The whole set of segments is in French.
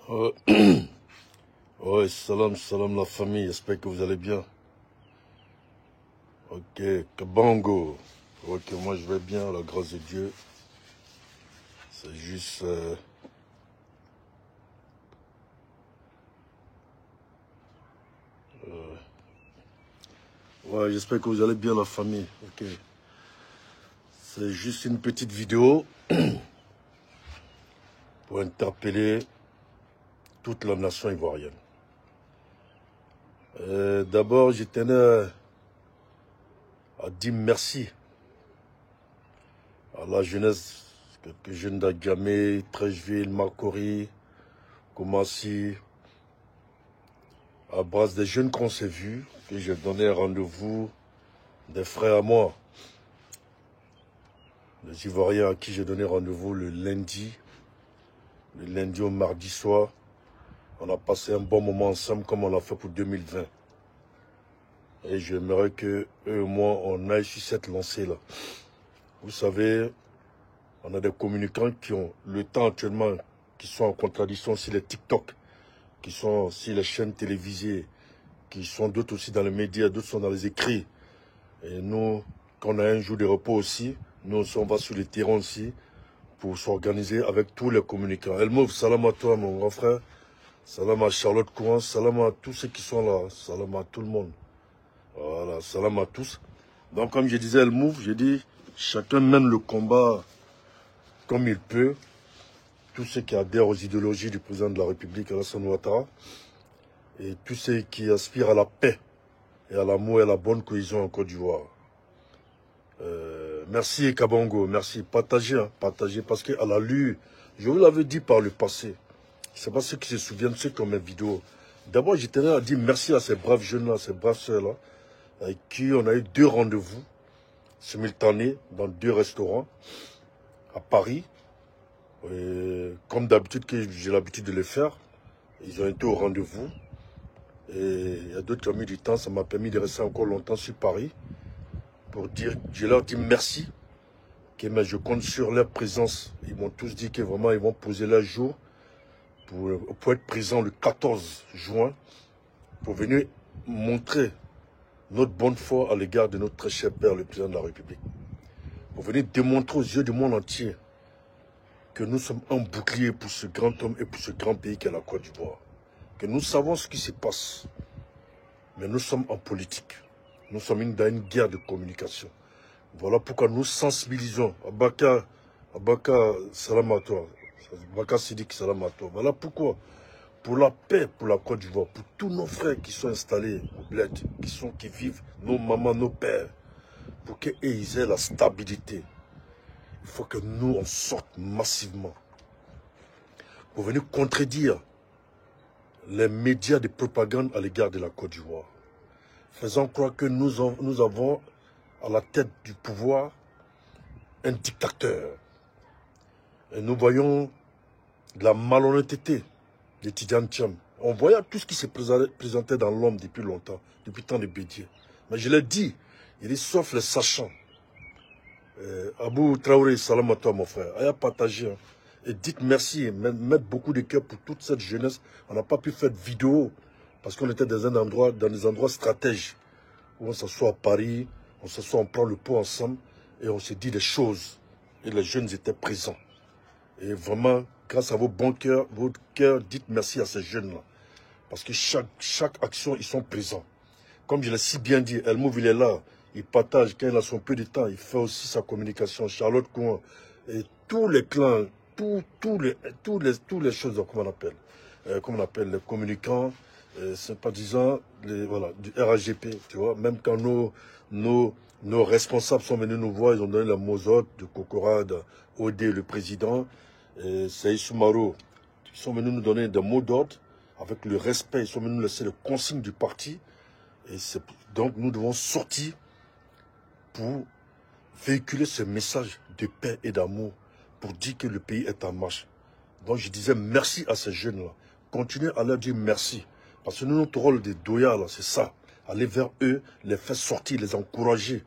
Ouais, ouais, salam, salam la famille, j'espère que vous allez bien. Ok, Kabango. Ok, moi je vais bien, la grâce de Dieu. C'est juste... ouais, j'espère que vous allez bien la famille. Ok. C'est juste une petite vidéo pour interpeller toute la nation ivoirienne. D'abord, je tenais à dire merci à la jeunesse, quelques jeunes d'Agamé, Trècheville, Makori, Koumassi, à base des jeunes qu'on s'est vus, que j'ai donné un rendez-vous, des frères à moi, les Ivoiriens à qui j'ai donné rendez-vous le lundi au mardi soir. On a passé un bon moment ensemble comme on l'a fait pour 2020. Et j'aimerais que eux et moi, on aille sur cette lancée-là. Vous savez, on a des communicants qui ont le temps actuellement, qui sont en contradiction sur les TikTok, qui sont sur les chaînes télévisées, qui sont d'autres aussi dans les médias, d'autres sont dans les écrits. Et nous, quand on a un jour de repos aussi, nous aussi, on va sur le terrain aussi pour s'organiser avec tous les communicants. Elmov, salam à toi, mon grand frère. Salam à Charlotte Courant. Salam à tous ceux qui sont là. Salam à tout le monde. Voilà, salam à tous. Donc, comme je disais, Elmov, j'ai dit, chacun mène le combat comme il peut. Tous ceux qui adhèrent aux idéologies du président de la République, Alassane Ouattara, et tous ceux qui aspirent à la paix et à l'amour et à la bonne cohésion en Côte d'Ivoire. Merci Kabango, merci. Partagez, hein, partagez, parce qu'à la lutte, je vous l'avais dit par le passé, je ne sais pas ceux qui se souviennent, ceux qui ont mes vidéos. D'abord, je tenais à dire merci à ces braves jeunes-là, ces braves sœurs-là, avec qui on a eu 2 rendez-vous simultanés dans 2 restaurants à Paris. Et comme d'habitude, que j'ai l'habitude de les faire, ils ont été au rendez-vous. Et il y a d'autres qui ont mis du temps, ça m'a permis de rester encore longtemps sur Paris pour dire, je leur dis merci. Mais je compte sur leur présence. Ils m'ont tous dit que vraiment ils vont poser leur jour pour être présents le 14 juin, pour venir montrer notre bonne foi à l'égard de notre très cher père, le président de la République. Pour venir démontrer aux yeux du monde entier que nous sommes un bouclier pour ce grand homme et pour ce grand pays qu'est la Côte d'Ivoire. Que nous savons ce qui se passe, mais nous sommes en politique. Nous sommes dans une guerre de communication. Voilà pourquoi nous sensibilisons. Abaka, salam à toi. Abaka Sidik, salam à toi. Voilà pourquoi. Pour la paix, pour la Côte d'Ivoire, pour tous nos frères qui sont installés au bled, qui vivent, nos mamans, nos pères, pour qu'ils aient la stabilité. Il faut que nous, on sorte massivement pour venir contredire les médias de propagande à l'égard de la Côte d'Ivoire. Faisant croire que nous avons à la tête du pouvoir un dictateur. Et nous voyons de la malhonnêteté de Tidjane Thiam. On voyait tout ce qui se présentait dans l'homme depuis longtemps, depuis tant de Bédier. Mais je l'ai dit, il est sauf les sachants. Abou Traoré, salam à toi mon frère. Allez partager. Hein. Et dites merci, mettre beaucoup de cœur pour toute cette jeunesse. On n'a pas pu faire de vidéo parce qu'on était dans des endroits stratégiques. Où on s'assoit à Paris, on s'assoit, on prend le pot ensemble et on se dit des choses. Et les jeunes étaient présents. Et vraiment, grâce à vos bons cœurs, votre cœur, dites merci à ces jeunes-là. Parce que chaque action, ils sont présents. Comme je l'ai si bien dit, Elmov, il est là. Il partage, quand il a son peu de temps, il fait aussi sa communication. Charlotte Coin, et tous les clans, toutes les choses, comment on appelle, les communicants, sympathisants, voilà, du RAGP, tu vois. Même quand nos responsables sont venus nous voir, ils ont donné la Mozart, de Kokorad, Odé, le président, Saïd Soumaro. Ils sont venus nous donner des mots d'ordre, avec le respect, ils sont venus nous laisser les consignes du parti. Et donc nous devons sortir pour véhiculer ce message de paix et d'amour, pour dire que le pays est en marche. Donc je disais merci à ces jeunes-là. Continuez à leur dire merci. Parce que nous, notre rôle de Doya, c'est ça. Aller vers eux, les faire sortir, les encourager.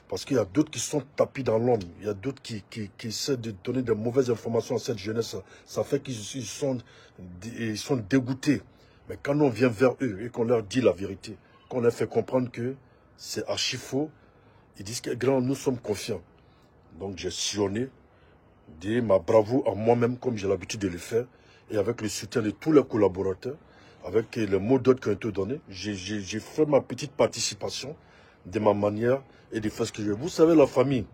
Parce qu'il y a d'autres qui sont tapis dans l'ombre. Il y a d'autres qui essaient de donner de mauvaises informations à cette jeunesse. Ça fait qu'ils sont dégoûtés. Mais quand on vient vers eux et qu'on leur dit la vérité, qu'on leur fait comprendre que c'est archi faux, ils disent que grand, nous sommes confiants. Donc j'ai sillonné, dit ma bravoure à moi-même comme j'ai l'habitude de le faire, et avec le soutien de tous les collaborateurs, avec les mots d'ordre qui ont été donnés, j'ai fait ma petite participation de ma manière et de faire ce que je veux. Vous savez, la famille,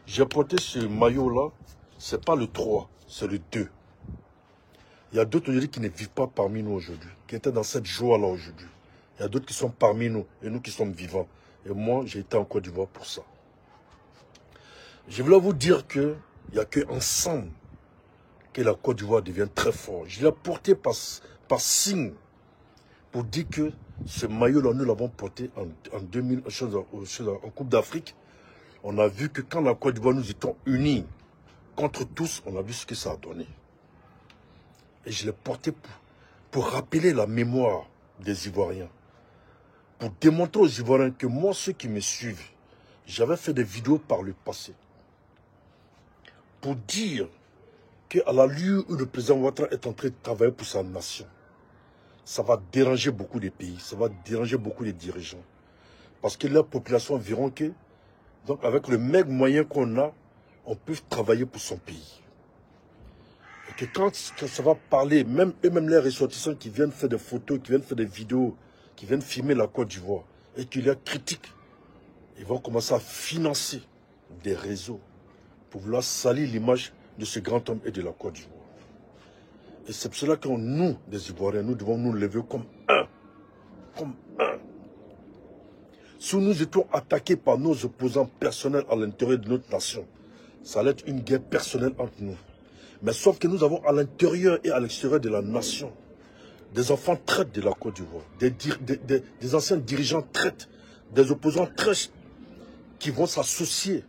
j'ai porté ce maillot-là, c'est pas le 3, c'est le 2. Il y a d'autres aujourd'hui qui ne vivent pas parmi nous aujourd'hui, qui étaient dans cette joie-là aujourd'hui. Il y a d'autres qui sont parmi nous, et nous qui sommes vivants. Et moi, j'ai été en Côte d'Ivoire pour ça. Je voulais vous dire qu'il n'y a qu'ensemble que la Côte d'Ivoire devient très forte. Je l'ai porté par signe pour dire que ce maillot-là, nous l'avons porté en 2000, en Coupe d'Afrique. On a vu que quand la Côte d'Ivoire, nous étions unis contre tous, on a vu ce que ça a donné. Et je l'ai porté pour rappeler la mémoire des Ivoiriens. Pour démontrer aux Ivoiriens que moi, ceux qui me suivent, j'avais fait des vidéos par le passé. Pour dire qu'à la lieu où le président Ouattara est en train de travailler pour sa nation, ça va déranger beaucoup de pays, ça va déranger beaucoup de dirigeants. Parce que la population verront que, donc avec le maigre moyen qu'on a, on peut travailler pour son pays. Et que quand ça va parler, même eux-mêmes les ressortissants qui viennent faire des photos, qui viennent faire des vidéos, qui viennent filmer la Côte d'Ivoire, et qui les critiquent, ils vont commencer à financer des réseaux pour vouloir salir l'image de ce grand homme et de la Côte d'Ivoire. Et c'est pour cela que nous, des Ivoiriens, nous devons nous lever comme un. Comme un. Si nous étions attaqués par nos opposants personnels à l'intérieur de notre nation, ça allait être une guerre personnelle entre nous. Mais sauf que nous avons à l'intérieur et à l'extérieur de la nation des enfants traites de la Côte d'Ivoire, des anciens dirigeants traites, des opposants traites qui vont s'associer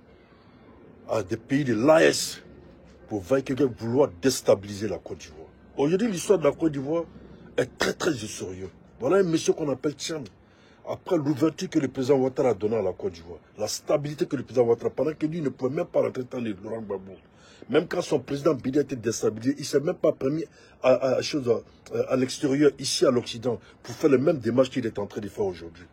à des pays de l'AES pour vouloir déstabiliser la Côte d'Ivoire. Aujourd'hui, l'histoire de la Côte d'Ivoire est très très sérieuse. Voilà un monsieur qu'on appelle Tcham. Après l'ouverture que le président Ouattara a donnée à la Côte d'Ivoire, la stabilité que le président Ouattara, pendant que lui ne pouvait même pas rentrer dans les Laurent Gbagbo, même quand son président Bida était déstabilisé, il ne s'est même pas permis à l'extérieur, ici à l'Occident, pour faire le même démarche qu'il est en train de faire aujourd'hui.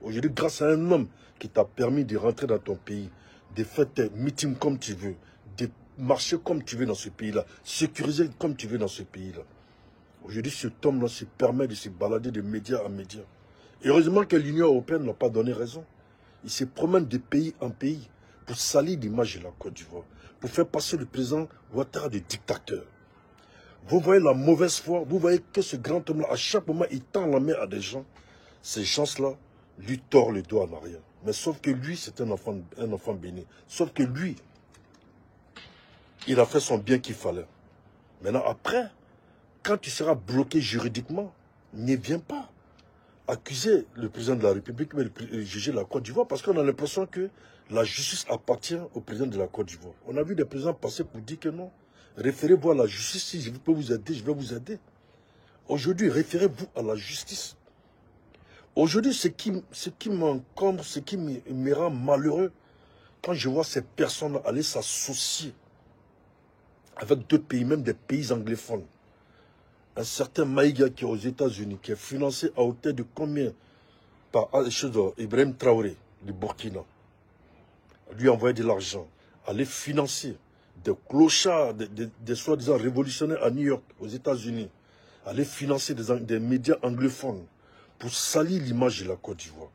Aujourd'hui, grâce à un homme qui t'a permis de rentrer dans ton pays, de faire tes meetings comme tu veux, de marcher comme tu veux dans ce pays-là, sécuriser comme tu veux dans ce pays-là. Aujourd'hui, cet homme-là se permet de se balader de média en média. Et heureusement que l'Union européenne n'a pas donné raison. Il se promène de pays en pays pour salir l'image de la Côte d'Ivoire, pour faire passer le président Ouattara de dictateur. Vous voyez la mauvaise foi, vous voyez que ce grand homme-là, à chaque moment, il tend la main à des gens. Ces gens-là lui tordent le doigt en arrière. Mais sauf que lui, c'est un enfant béni. Sauf que lui, il a fait son bien qu'il fallait. Maintenant, après, quand tu seras bloqué juridiquement, ne viens pas accuser le président de la République, mais juger la Côte d'Ivoire, parce qu'on a l'impression que la justice appartient au président de la Côte d'Ivoire. On a vu des présidents passer pour dire que non. Référez-vous à la justice, si je peux vous aider, je vais vous aider. Aujourd'hui, référez-vous à la justice. Aujourd'hui, ce qui m'encombre, ce qui me rend malheureux, quand je vois ces personnes aller s'associer avec d'autres pays, même des pays anglophones. Un certain Maïga qui est aux États-Unis, qui est financé à hauteur de combien par Ibrahim Traoré, du Burkina. Lui envoyer de l'argent, aller financer des clochards, des soi-disant révolutionnaires à New York, aux États-Unis, aller financer des médias anglophones pour salir l'image de la Côte d'Ivoire.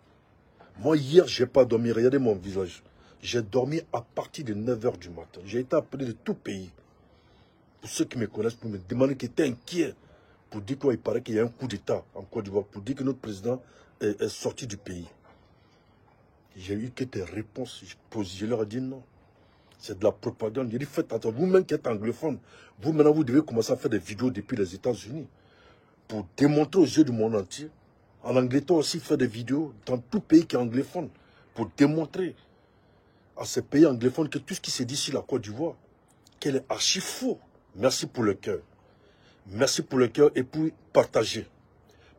Moi, hier, je n'ai pas dormi. Regardez mon visage. J'ai dormi à partir de 9 h du matin. J'ai été appelé de tout pays. Pour ceux qui me connaissent, pour me demander qui était inquiet. Pour dire qu'il paraît qu'il y a un coup d'État en Côte d'Ivoire. Pour dire que notre président est sorti du pays. J'ai eu que des réponses. Je leur ai dit non. C'est de la propagande. J'ai dit faites attention. Vous-même qui êtes anglophone, vous maintenant vous devez commencer à faire des vidéos depuis les États-Unis. Pour démontrer aux yeux du monde entier. En Angleterre aussi, faire des vidéos dans tout pays qui est anglophone. Pour démontrer à ces pays anglophones que tout ce qui se dit sur la Côte d'Ivoire, qu'elle est archi faux. Merci pour le cœur. Merci pour le cœur et pour partager.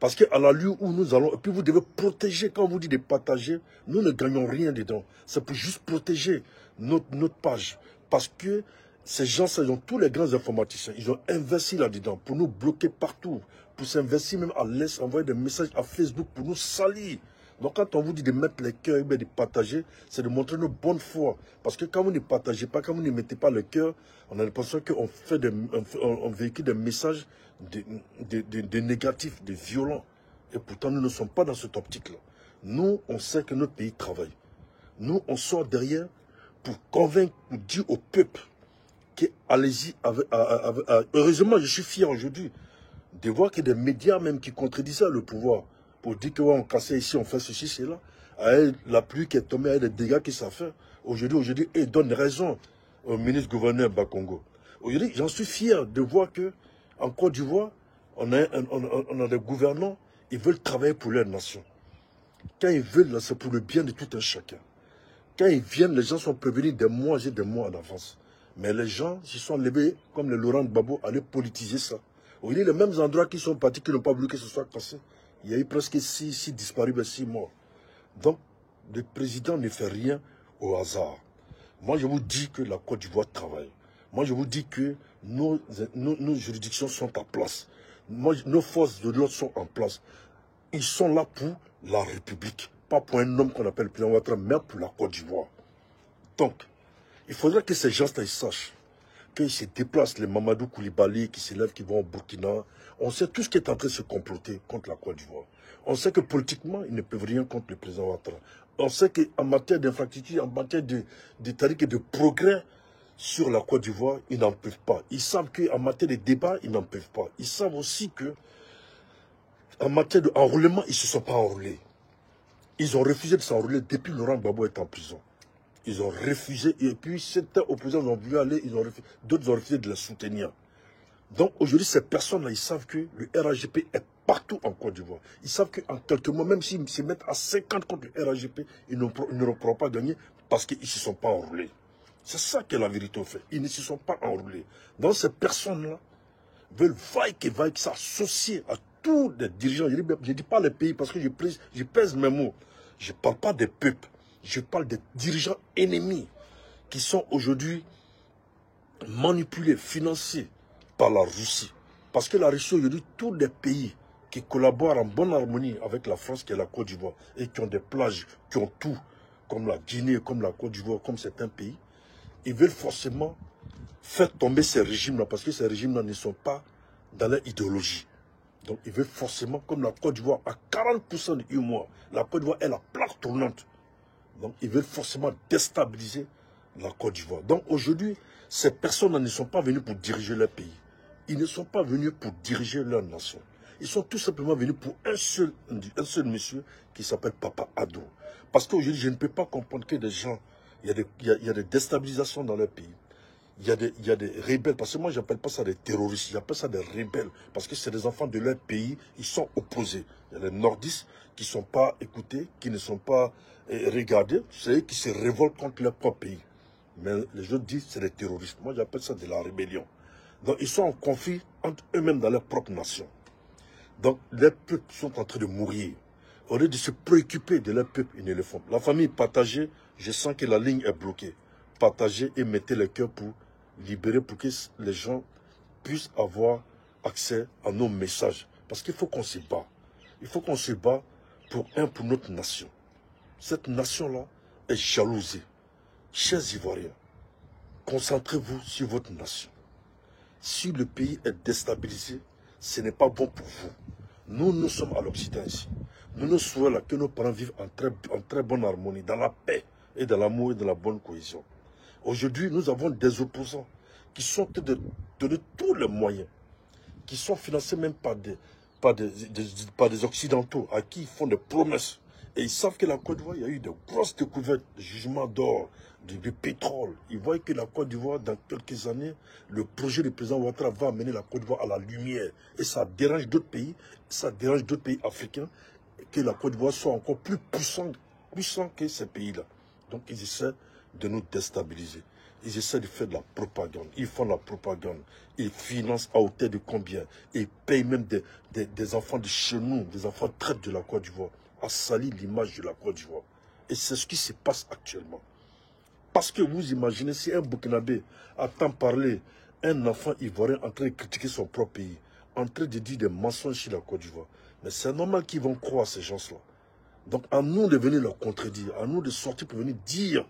Parce qu'à la lieu où nous allons, et puis vous devez protéger, quand on vous dit de partager, nous ne gagnons rien dedans. C'est pour juste protéger notre page. Parce que ces gens, ils ont tous les grands informaticiens, ils ont investi là-dedans pour nous bloquer partout, pour s'investir même à l'Est, envoyer des messages à Facebook pour nous salir. Donc quand on vous dit de mettre les cœurs et de partager, c'est de montrer notre bonne foi. Parce que quand vous ne partagez pas, quand vous ne mettez pas le cœur, on a l'impression qu'on on véhicule des messages de négatifs, de violents. Et pourtant, nous ne sommes pas dans cette optique-là. Nous, on sait que notre pays travaille. Nous, on sort derrière pour convaincre, pour dire au peuple que allez-y. Heureusement, je suis fier aujourd'hui de voir qu'il y a des médias même qui contredisaient le pouvoir pour dire que ouais, on cassait ici, on fait ceci, cela. La pluie qui est tombée, avec les dégâts que ça fait. Aujourd'hui, ils donnent raison au ministre-gouverneur Bakongo. Aujourd'hui, j'en suis fier de voir que en Côte d'Ivoire, on a des gouvernants, ils veulent travailler pour leur nation. Quand ils veulent, c'est pour le bien de tout un chacun. Quand ils viennent, les gens sont prévenus des mois et des mois en avance. Mais les gens s'y sont levés, comme le Laurent Gbagbo, à aller politiser ça. Aujourd'hui, les mêmes endroits qui sont partis, qui n'ont pas voulu que ce soit cassé. Il y a eu presque 6 disparus, 6 morts. Donc, le président ne fait rien au hasard. Moi, je vous dis que la Côte d'Ivoire travaille. Moi, je vous dis que nos juridictions sont en place. Nos forces de l'ordre sont en place. Ils sont là pour la République. Pas pour un homme qu'on appelle le président Ouattara, mais pour la Côte d'Ivoire. Donc, il faudrait que ces gens-là sachent qu'ils se déplacent, les Mamadou Koulibaly qui s'élèvent, qui vont au Burkina. On sait tout ce qui est en train de se comploter contre la Côte d'Ivoire. On sait que politiquement, ils ne peuvent rien contre le président Ouattara. On sait qu'en matière d'infrastructure, en matière de tariques et de progrès sur la Côte d'Ivoire, ils n'en peuvent pas. Ils savent qu'en matière de débat, ils n'en peuvent pas. Ils savent aussi que en matière d'enrôlement, ils ne se sont pas enrôlés. Ils ont refusé de s'enrôler depuis Laurent Gbagbo est en prison. Ils ont refusé, et puis certains opposants ont voulu aller, d'autres ont refusé de les soutenir. Donc aujourd'hui, ces personnes-là, ils savent que le RAGP est partout en Côte d'Ivoire. Ils savent qu'en quelques mois, même s'ils se mettent à 50 contre le RAGP, ils ne pourront pas gagner parce qu'ils ne se sont pas enrôlés. C'est ça que la vérité au fait. Ils ne se sont pas enrôlés. Donc ces personnes-là veulent vaille s'associer à tous les dirigeants. Je ne dis pas les pays parce que je pèse mes mots. Je ne parle pas des peuples. Je parle des dirigeants ennemis qui sont aujourd'hui manipulés, financés par la Russie. Parce que la Russie, aujourd'hui, tous les pays qui collaborent en bonne harmonie avec la France, qui est la Côte d'Ivoire, et qui ont des plages, qui ont tout, comme la Guinée, comme la Côte d'Ivoire, comme certains pays, ils veulent forcément faire tomber ces régimes-là, parce que ces régimes-là ne sont pas dans leur idéologie. Donc, ils veulent forcément, comme la Côte d'Ivoire, à 40% de UMOA, la Côte d'Ivoire est la plaque tournante. Donc, ils veulent forcément déstabiliser la Côte d'Ivoire. Donc, aujourd'hui, ces personnes ne sont pas venues pour diriger leur pays. Ils ne sont pas venus pour diriger leur nation. Ils sont tout simplement venus pour un seul monsieur qui s'appelle Papa Ado. Parce qu'aujourd'hui, je ne peux pas comprendre que des gens, il y a des déstabilisations dans leur pays. Il y a des rebelles, parce que moi, je n'appelle pas ça des terroristes, j'appelle ça des rebelles, parce que c'est des enfants de leur pays, ils sont opposés. Il y a les nordistes qui ne sont pas écoutés, qui ne sont pas regardés, c'est eux qui se révoltent contre leur propre pays. Mais les autres disent que c'est des terroristes. Moi, j'appelle ça de la rébellion. Donc, ils sont en conflit entre eux-mêmes dans leur propre nation. Donc, les peuples sont en train de mourir. Au lieu de se préoccuper de leur peuple, ils ne le font pas. La famille partagée, je sens que la ligne est bloquée. Partagez et mettez le cœur pour libérer, pour que les gens puissent avoir accès à nos messages. Parce qu'il faut qu'on se bat. Il faut qu'on se bat pour notre nation. Cette nation-là est jalousée. Chers Ivoiriens, concentrez-vous sur votre nation. Si le pays est déstabilisé, ce n'est pas bon pour vous. Nous sommes à l'Occident ici. Nous souhaitons que nos parents vivent en très bonne harmonie, dans la paix et dans l'amour et dans la bonne cohésion. Aujourd'hui, nous avons des opposants qui sont de donner tous les moyens, qui sont financés même par des Occidentaux, à qui ils font des promesses. Et ils savent que la Côte d'Ivoire, il y a eu de grosses découvertes, de jugements d'or, de pétrole. Ils voient que la Côte d'Ivoire, dans quelques années, le projet du président Ouattara va amener la Côte d'Ivoire à la lumière. Et ça dérange d'autres pays, africains, que la Côte d'Ivoire soit encore plus puissant que ces pays-là. Donc ils essaient de nous déstabiliser. Ils essaient de faire de la propagande. Ils font de la propagande. Ils financent à hauteur de combien? Ils payent même des enfants de chez nous, des enfants traites de la Côte d'Ivoire, à salir l'image de la Côte d'Ivoire. Et c'est ce qui se passe actuellement. Parce que vous imaginez, si un Burkinabé entend parler un enfant ivoirien en train de critiquer son propre pays, en train de dire des mensonges sur la Côte d'Ivoire, mais c'est normal qu'ils vont croire à ces gens-là. Donc à nous de venir leur contredire, à nous de sortir pour venir dire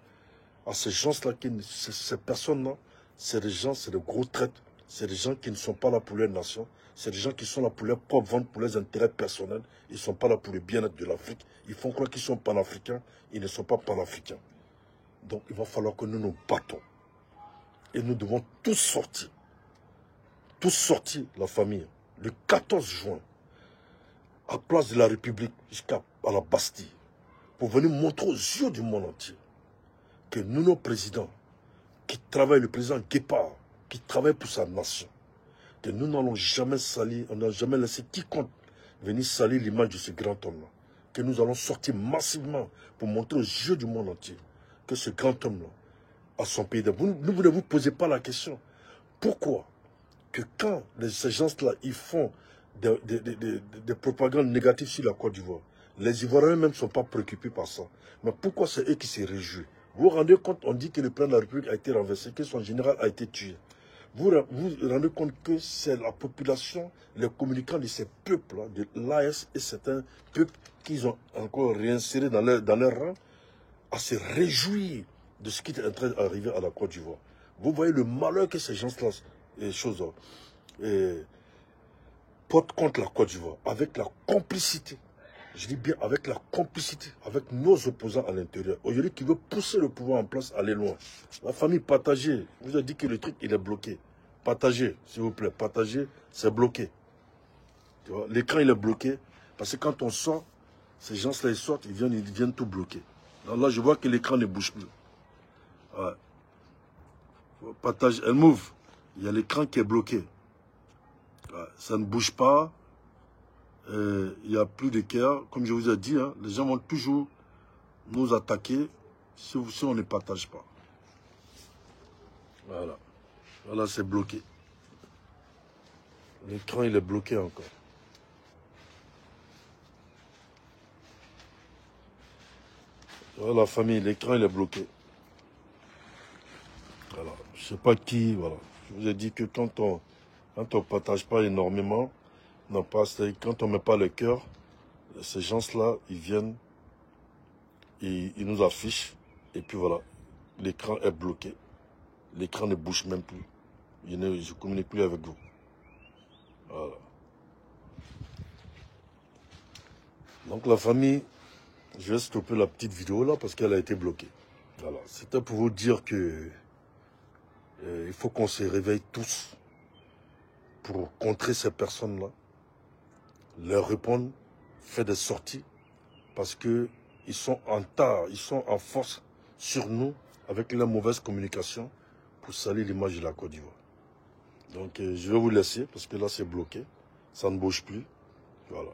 à ces gens-là, ces personnes-là, c'est des gens, c'est des gros traites, c'est des gens qui ne sont pas là pour leur nation, c'est des gens qui sont là pour leur propre vente, pour leurs intérêts personnels, ils ne sont pas là pour le bien-être de l'Afrique, ils font croire qu'ils sont panafricains, ils ne sont pas panafricains. Donc il va falloir que nous nous battons. Et nous devons tous sortir, la famille, le 14 juin, à Place de la République, jusqu'à la Bastille, pour venir montrer aux yeux du monde entier que nous, nos présidents, qui travaillent, le président Guépard, qui travaille pour sa nation, que nous n'allons jamais salir, on n'a jamais laissé quiconque venir salir l'image de ce grand homme-là. Que nous allons sortir massivement pour montrer aux yeux du monde entier que ce grand homme-là a son pays. Vous ne vous posez pas la question. Pourquoi que quand ces gens-là, ils font des propagandes négatives sur la Côte d'Ivoire, les Ivoiriens même ne sont pas préoccupés par ça. Mais pourquoi c'est eux qui se réjouissent? Vous vous rendez compte, on dit que le président de la République a été renversé, que son général a été tué. Vous vous rendez compte que c'est la population, les communicants de ces peuples-là, de l'AS et certains peuples qu'ils ont encore réinsérés dans leur rang, à se réjouir de ce qui est en train d'arriver à la Côte d'Ivoire. Vous voyez le malheur que ces gens-là, portent contre la Côte d'Ivoire, avec la complicité. Je dis bien avec la complicité, avec nos opposants à l'intérieur. Aujourd'hui, qui veut pousser le pouvoir en place, aller loin. La famille, partagée. Je vous ai dit que le truc, il est bloqué. Partagez, s'il vous plaît. Partagez, c'est bloqué. L'écran, il est bloqué. Parce que quand on sort, ces gens-là, ils sortent, ils viennent tout bloquer. Donc là, je vois que l'écran ne bouge plus. Ouais. Partage, elle move. Il y a l'écran qui est bloqué. Ouais. Ça ne bouge pas. Il n'y a plus de cœur. Comme je vous ai dit, hein, les gens vont toujours nous attaquer si on ne partage pas. Voilà. Voilà, c'est bloqué. L'écran, il est bloqué encore. Voilà, la famille, l'écran, il est bloqué. Voilà. Je ne sais pas qui, voilà. Je vous ai dit que quand on ne partage pas énormément, non pas, quand on ne met pas le cœur, ces gens-là, ils viennent, ils nous affichent, et puis voilà, l'écran est bloqué. L'écran ne bouge même plus. Je ne communique plus avec vous. Voilà. Donc la famille, je vais stopper la petite vidéo là parce qu'elle a été bloquée. Voilà. C'était pour vous dire que il faut qu'on se réveille tous pour contrer ces personnes-là, leur répondre, faire des sorties, parce qu'ils sont en tard, ils sont en force sur nous avec la mauvaise communication pour salir l'image de la Côte d'Ivoire. Donc je vais vous laisser parce que là c'est bloqué, ça ne bouge plus. Voilà.